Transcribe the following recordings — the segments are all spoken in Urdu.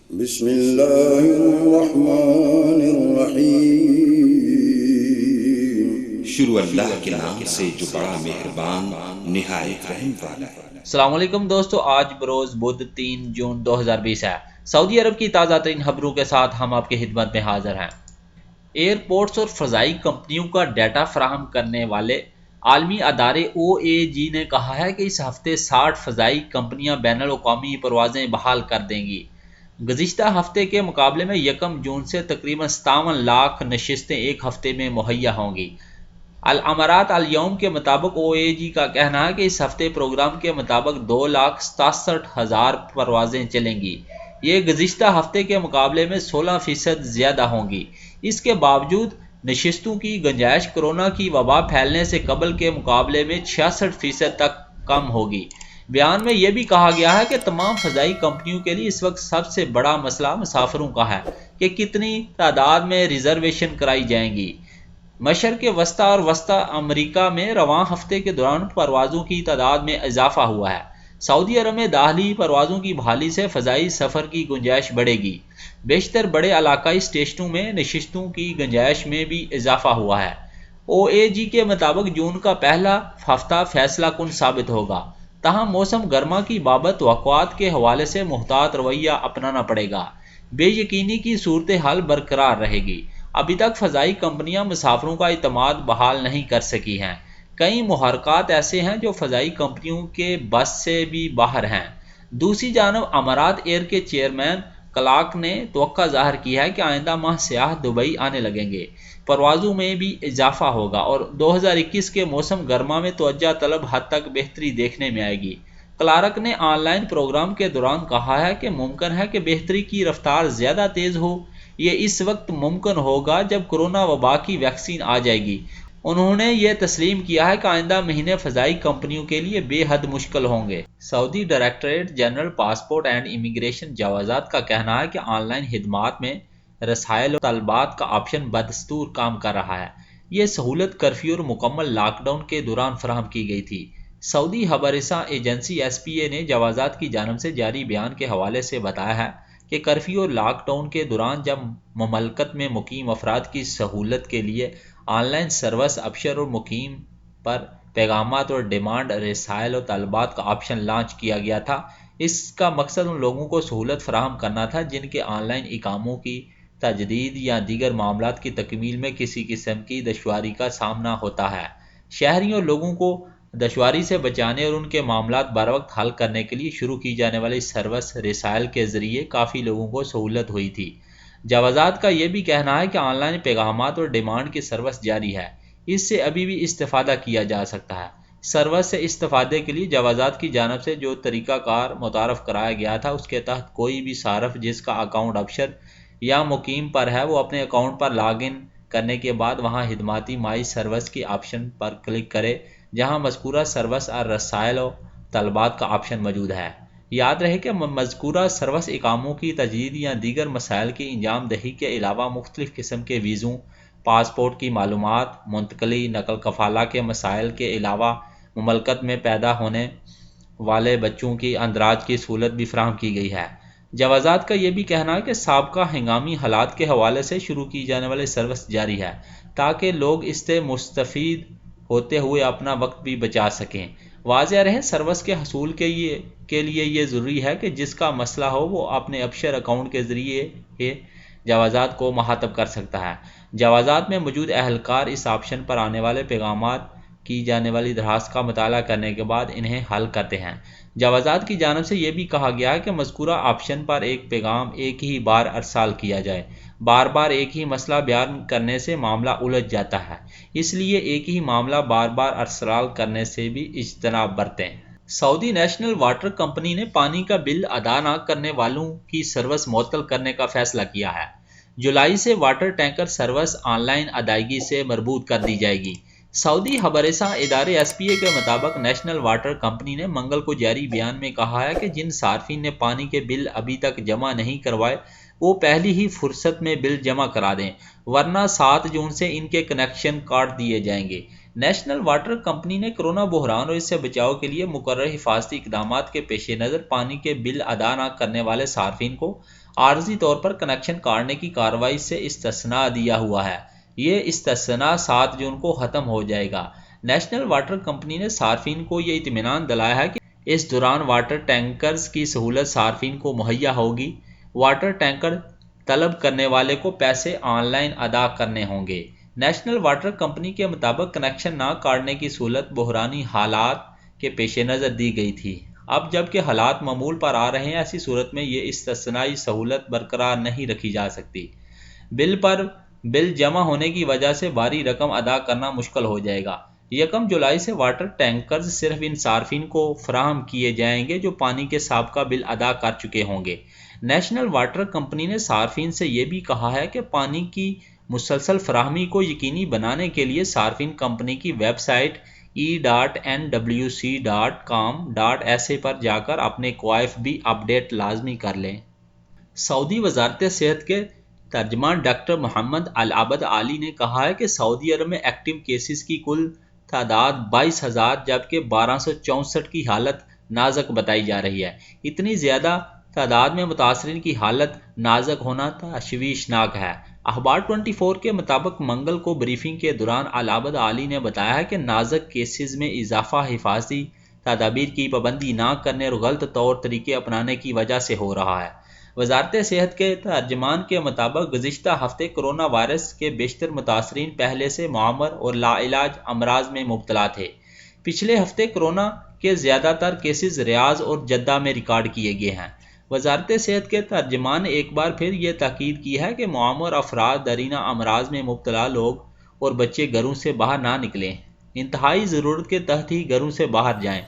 بسم اللہ الرحمن الرحیم۔ شروع اللہ کے نام سے جو بڑا مہربان نہایت رحم والا ہے۔ السلام علیکم دوستو، آج بروز بدھ 3 جون 2020 ہے۔ سعودی عرب کی تازہ ترین خبروں کے ساتھ ہم آپ کی خدمت میں حاضر ہیں۔ ایئرپورٹس اور فضائی کمپنیوں کا ڈیٹا فراہم کرنے والے عالمی ادارے OAG نے کہا ہے کہ اس ہفتے 60 فضائی کمپنیاں بین الاقوامی پروازیں بحال کر دیں گی۔ گزشتہ ہفتے کے مقابلے میں 1 جون سے تقریباً 57 لاکھ نشستیں ایک ہفتے میں مہیا ہوں گی۔ الامارات الیوم کے مطابق OAG کا کہنا ہے کہ اس ہفتے پروگرام کے مطابق 2,67,000 پروازیں چلیں گی۔ یہ گزشتہ ہفتے کے مقابلے میں 16% زیادہ ہوں گی۔ اس کے باوجود نشستوں کی گنجائش کورونا کی وبا پھیلنے سے قبل کے مقابلے میں 66% تک کم ہوگی۔ بیان میں یہ بھی کہا گیا ہے کہ تمام فضائی کمپنیوں کے لیے اس وقت سب سے بڑا مسئلہ مسافروں کا ہے کہ کتنی تعداد میں ریزرویشن کرائی جائیں گی۔ مشرق وسطی اور وسطی امریکہ میں رواں ہفتے کے دوران پروازوں کی تعداد میں اضافہ ہوا ہے۔ سعودی عرب میں داخلی پروازوں کی بحالی سے فضائی سفر کی گنجائش بڑھے گی۔ بیشتر بڑے علاقائی اسٹیشنوں میں نشستوں کی گنجائش میں بھی اضافہ ہوا ہے۔ OAG کے مطابق جون کا پہلا ہفتہ فیصلہ کن ثابت ہوگا، تاہم موسم گرما کی بابت توقعات کے حوالے سے محتاط رویہ اپنانا پڑے گا۔ بے یقینی کی صورتحال برقرار رہے گی۔ ابھی تک فضائی کمپنیاں مسافروں کا اعتماد بحال نہیں کر سکی ہیں۔ کئی محرکات ایسے ہیں جو فضائی کمپنیوں کے بس سے بھی باہر ہیں۔ دوسری جانب امارات ایئر کے چیئرمین کلارک نے توقع ظاہر کی ہے کہ آئندہ ماہ سیاح دبئی آنے لگیں گے، پروازوں میں بھی اضافہ ہوگا اور 2021 کے موسم گرما میں توجہ طلب حد تک بہتری دیکھنے میں آئے گی۔ کلارک نے آن لائن پروگرام کے دوران کہا ہے کہ ممکن ہے کہ بہتری کی رفتار زیادہ تیز ہو۔ یہ اس وقت ممکن ہوگا جب کورونا وبا کی ویکسین آ جائے گی۔ انہوں نے یہ تسلیم کیا ہے کہ آئندہ مہینے فضائی کمپنیوں کے لیے بے حد مشکل ہوں گے۔ Saudi directorate general passport and immigration جوازات کا کہنا ہے کہ آن لائن خدمات میں رسائل و طلبات کا آپشن بدستور کام کر رہا ہے۔ یہ سہولت کرفیو اور مکمل لاک ڈاؤن کے دوران فراہم کی گئی تھی۔ سعودی خبر رساں ایجنسی SPA نے جوازات کی جانب سے جاری بیان کے حوالے سے بتایا ہے کہ کرفیو اور لاک ڈاؤن کے دوران جب مملکت میں مقیم افراد کی سہولت کے لیے آن لائن سروس ابشر اور مقیم پر پیغامات اور ڈیمانڈ رسائل و طلبات کا آپشن لانچ کیا گیا تھا۔ اس کا مقصد ان لوگوں کو سہولت فراہم کرنا تھا جن کے آن لائن اقاموں کی تجدید یا دیگر معاملات کی تکمیل میں کسی قسم کی دشواری کا سامنا ہوتا ہے۔ شہریوں اور لوگوں کو دشواری سے بچانے اور ان کے معاملات بروقت حل کرنے کے لیے شروع کی جانے والی سروس رسائل کے ذریعے کافی لوگوں کو سہولت ہوئی تھی۔ جوازات کا یہ بھی کہنا ہے کہ آن لائن پیغامات اور ڈیمانڈ کی سروس جاری ہے، اس سے ابھی بھی استفادہ کیا جا سکتا ہے۔ سروس سے استفادے کے لیے جوازات کی جانب سے جو طریقہ کار متعارف کرایا گیا تھا اس کے تحت کوئی بھی صارف جس کا اکاؤنٹ ابشر یا مقیم پر ہے وہ اپنے اکاؤنٹ پر لاگ ان کرنے کے بعد وہاں خدماتی مائی سروس کی آپشن پر کلک کرے جہاں مذکورہ سروس اور رسائل و طلبات کا آپشن موجود ہے۔ یاد رہے کہ مذکورہ سروس اقاموں کی تجدید یا دیگر مسائل کی انجام دہی کے علاوہ مختلف قسم کے ویزوں، پاسپورٹ کی معلومات، منتقلی، نقل کفالہ کے مسائل کے علاوہ مملکت میں پیدا ہونے والے بچوں کی اندراج کی سہولت بھی فراہم کی گئی ہے۔ جوازات کا یہ بھی کہنا ہے کہ سابقہ ہنگامی حالات کے حوالے سے شروع کی جانے والی سروس جاری ہے تاکہ لوگ اس سے مستفید ہوتے ہوئے اپنا وقت بھی بچا سکیں۔ واضح رہے سروس کے حصول کے لیے یہ ضروری ہے کہ جس کا مسئلہ ہو وہ اپنے ابشر اکاؤنٹ کے ذریعے جوازات کو مخاطب کر سکتا ہے۔ جوازات میں موجود اہلکار اس آپشن پر آنے والے پیغامات کی جانے والی درخواست کا مطالعہ کرنے کے بعد انہیں حل کرتے ہیں۔ جوازات کی جانب سے یہ بھی کہا گیا ہے کہ مذکورہ آپشن پر ایک پیغام ایک ہی بار ارسال کیا جائے۔ بار بار ایک ہی مسئلہ بیان کرنے سے معاملہ الجھ جاتا ہے، اس لیے ایک ہی معاملہ بار بار ارسال کرنے سے بھی اجتناب برتیں۔ سعودی نیشنل واٹر کمپنی نے پانی کا بل ادا نہ کرنے والوں کی سروس معطل کرنے کا فیصلہ کیا ہے۔ جولائی سے water tanker service on line ادائیگی سے مربوط کر دی جائے گی۔ سعودی خبر رساں ادارے SPA کے مطابق نیشنل واٹر کمپنی نے منگل کو جاری بیان میں کہا ہے کہ جن صارفین نے پانی کے بل ابھی تک جمع نہیں کروائے وہ پہلی ہی فرصت میں بل جمع کرا دیں، ورنہ 7 جون سے ان کے کنیکشن کاٹ دیے جائیں گے۔ نیشنل واٹر کمپنی نے کرونا بحران اور اس سے بچاؤ کے لیے مقررہ حفاظتی اقدامات کے پیش نظر پانی کے بل ادا نہ کرنے والے صارفین کو عارضی طور پر کنیکشن کاٹنے کی کارروائی سے استثناء دیا ہوا ہے۔ یہ استثناء 7 جون کو ختم ہو جائے گا۔ نیشنل واٹر کمپنی نے صارفین کو یہ اطمینان دلایا ہے کہ اس دوران واٹر ٹینکرز کی سہولت صارفین کو مہیا ہوگی۔ واٹر ٹینکر طلب کرنے والے کو پیسے آن لائن ادا کرنے ہوں گے۔ نیشنل واٹر کمپنی کے مطابق کنیکشن نہ کاٹنے کی سہولت بحرانی حالات کے پیش نظر دی گئی تھی۔ اب جب کہ حالات معمول پر آ رہے ہیں، ایسی صورت میں یہ استثنائی سہولت برقرار نہیں رکھی جا سکتی۔ بل جمع ہونے کی وجہ سے بھاری رقم ادا کرنا مشکل ہو جائے گا۔ 1 جولائی سے واٹر ٹینکرز صرف ان صارفین کو فراہم کیے جائیں گے جو پانی کے سابقہ بل ادا کر چکے ہوں گے۔ نیشنل واٹر کمپنی نے صارفین سے یہ بھی کہا ہے کہ پانی کی مسلسل فراہمی کو یقینی بنانے کے لیے صارفین کمپنی کی ویب سائٹ e.nwc.com.sa پر جا کر اپنے کوائف بھی اپڈیٹ لازمی کر لیں۔ سعودی وزارت صحت کے ترجمان ڈاکٹر محمد العبد علی نے کہا ہے کہ سعودی عرب میں ایکٹیو کیسز کی کل تعداد 22,000 جبکہ 1264 کی حالت نازک بتائی جا رہی ہے۔ اتنی زیادہ تعداد میں متاثرین کی حالت نازک ہونا تشویشناک ہے۔ اخبار 24 کے مطابق منگل کو بریفنگ کے دوران العبد علی نے بتایا ہے کہ نازک کیسز میں اضافہ حفاظتی تدابیر کی پابندی نہ کرنے اور غلط طور طریقے اپنانے کی وجہ سے ہو رہا ہے۔ وزارت صحت کے ترجمان کے مطابق گزشتہ ہفتے کرونا وائرس کے بیشتر متاثرین پہلے سے معمر اور لا علاج امراض میں مبتلا تھے۔ پچھلے ہفتے کرونا کے زیادہ تر کیسز ریاض اور جدہ میں ریکارڈ کیے گئے ہیں۔ وزارت صحت کے ترجمان نے ایک بار پھر یہ تاکید کی ہے کہ معمر افراد، درینہ امراض میں مبتلا لوگ اور بچے گھروں سے باہر نہ نکلیں، انتہائی ضرورت کے تحت ہی گھروں سے باہر جائیں،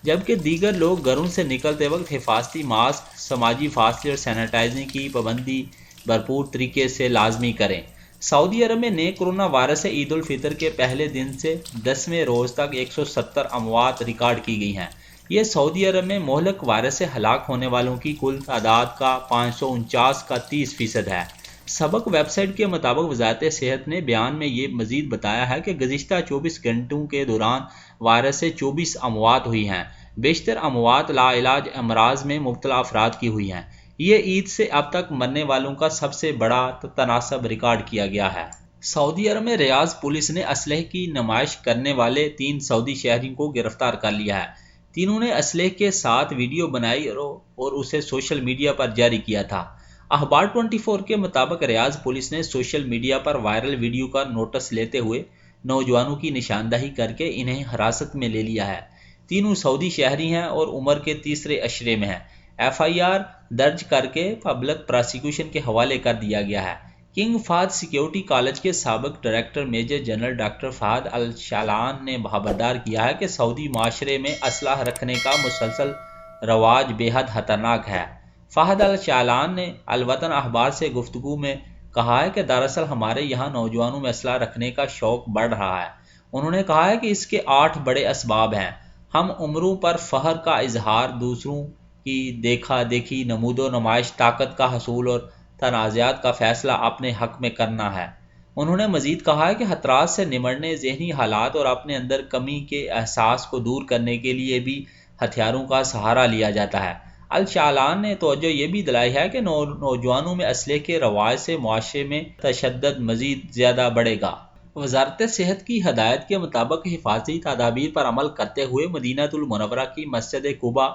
جبکہ دیگر لوگ گھروں سے نکلتے وقت حفاظتی ماسک، سماجی فاصلے اور سینیٹائزنگ کی پابندی بھرپور طریقے سے لازمی کریں۔ سعودی عرب میں نئے کرونا وائرس سے عید الفطر کے پہلے دن سے 10ویں روز تک 170 اموات ریکارڈ کی گئی ہیں۔ یہ سعودی عرب میں مہلک وائرس سے ہلاک ہونے والوں کی کل تعداد کا 549 کا 30% ہے۔ سبق ویب سائٹ کے مطابق وزارت صحت نے بیان میں یہ مزید بتایا ہے کہ گزشتہ 24 گھنٹوں کے دوران وائرس سے 24 اموات ہوئی ہیں۔ بیشتر اموات لا علاج امراض میں مبتلا افراد کی ہوئی ہیں۔ یہ عید سے اب تک مرنے والوں کا سب سے بڑا تناسب ریکارڈ کیا گیا ہے۔ سعودی عرب میں ریاض پولیس نے اسلحے کی نمائش کرنے والے 3 سعودی شہریوں کو گرفتار کر لیا ہے۔ تینوں نے اسلحے کے ساتھ ویڈیو بنائی اور اسے سوشل میڈیا پر جاری کیا تھا۔ اخبار 24 کے مطابق ریاض پولیس نے سوشل میڈیا پر وائرل ویڈیو کا نوٹس لیتے ہوئے نوجوانوں کی نشاندہی کر کے انہیں حراست میں لے لیا ہے۔ تینوں سعودی شہری ہیں اور عمر کے تیسرے عشرے میں ہیں۔ FIR درج کر کے پبلک پراسیکیوشن کے حوالے کر دیا گیا ہے۔ کنگ فہد سیکیورٹی کالج کے سابق director major general doctor Fahd Alshalan نے خبردار کیا ہے کہ سعودی معاشرے میں اسلحہ رکھنے کا مسلسل رواج بے حد خطرناک ہے۔ فہد الشعلان نے الوطن اخبار سے گفتگو میں کہا ہے کہ دراصل ہمارے یہاں نوجوانوں میں اسلحہ رکھنے کا شوق بڑھ رہا ہے۔ انہوں نے کہا ہے کہ اس کے 8 بڑے اسباب ہیں۔ ہم عمروں پر فخر کا اظہار، دوسروں کی دیکھا دیکھی، نمود و نمائش، طاقت کا حصول اور تنازعات کا فیصلہ اپنے حق میں کرنا ہے۔ انہوں نے مزید کہا ہے کہ خطرات سے نمٹنے، ذہنی حالات اور اپنے اندر کمی کے احساس کو دور کرنے کے لیے بھی ہتھیاروں کا سہارا لیا جاتا ہے۔ الشعلان نے توجہ یہ بھی دلائی ہے کہ نوجوانوں میں اسلحے کے رواج سے معاشرے میں تشدد مزید زیادہ بڑھے گا۔ وزارت صحت کی ہدایت کے مطابق حفاظتی تدابیر پر عمل کرتے ہوئے مدینہ المنورہ کی مسجد قباء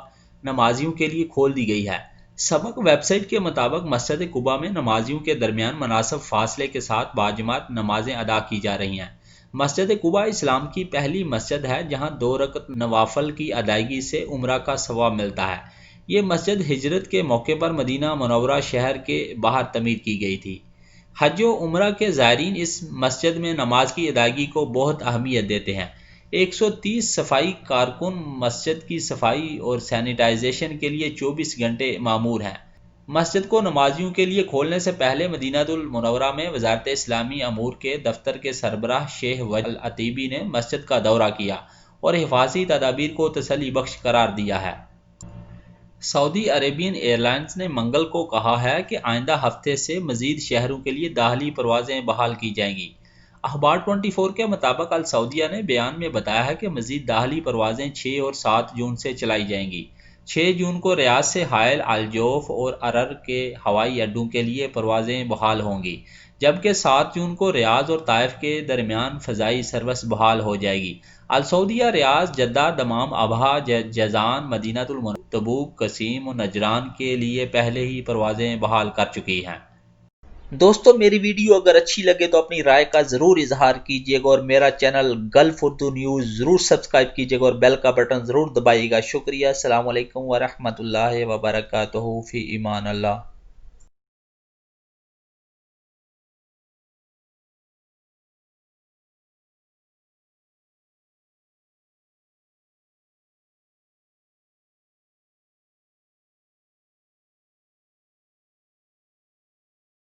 نمازیوں کے لیے کھول دی گئی ہے۔ سبق ویب سائٹ کے مطابق مسجد قباء میں نمازیوں کے درمیان مناسب فاصلے کے ساتھ باجماعت نمازیں ادا کی جا رہی ہیں۔ مسجد قباء اسلام کی پہلی مسجد ہے جہاں 2 رکعت نوافل کی ادائیگی سے عمرہ کا ثواب ملتا ہے۔ یہ مسجد ہجرت کے موقع پر مدینہ منورہ شہر کے باہر تعمیر کی گئی تھی۔ حج و عمرہ کے زائرین اس مسجد میں نماز کی ادائیگی کو بہت اہمیت دیتے ہیں۔ 130 صفائی کارکن مسجد کی صفائی اور سینیٹائزیشن کے لیے 24 گھنٹے مامور ہیں۔ مسجد کو نمازیوں کے لیے کھولنے سے پہلے مدینہ المنورہ میں وزارت اسلامی امور کے دفتر کے سربراہ شیخ وجد العتیبی نے مسجد کا دورہ کیا اور حفاظتی تدابیر کو تسلی بخش قرار دیا ہے۔ سعودی عربین ایئرلائنز نے منگل کو کہا ہے کہ آئندہ ہفتے سے مزید شہروں کے لیے داخلی پروازیں بحال کی جائیں گی۔ اخبار 24 کے مطابق السعودیہ نے بیان میں بتایا ہے کہ مزید داخلی پروازیں 6 اور 7 جون سے چلائی جائیں گی۔ 6 جون کو ریاض سے حائل، الجوف اور ارر کے ہوائی اڈوں کے لیے پروازیں بحال ہوں گی، جبکہ 7 جون کو ریاض اور طائف کے درمیان فضائی سروس بحال ہو جائے گی۔ السعودیہ ریاض، جدہ، دمام، ابہا، جازان، مدینہ المنورہ، تبوک، قصیم اور نجران کے لیے پہلے ہی پروازیں بحال کر چکی ہیں۔ دوستو، میری ویڈیو اگر اچھی لگے تو اپنی رائے کا ضرور اظہار کیجیے گا اور میرا چینل گلف اردو نیوز ضرور سبسکرائب کیجیے گا اور بیل کا بٹن ضرور دبائیے گا۔ شکریہ۔ السلام علیکم ورحمۃ اللہ وبرکاتہ۔ فی امان اللہ۔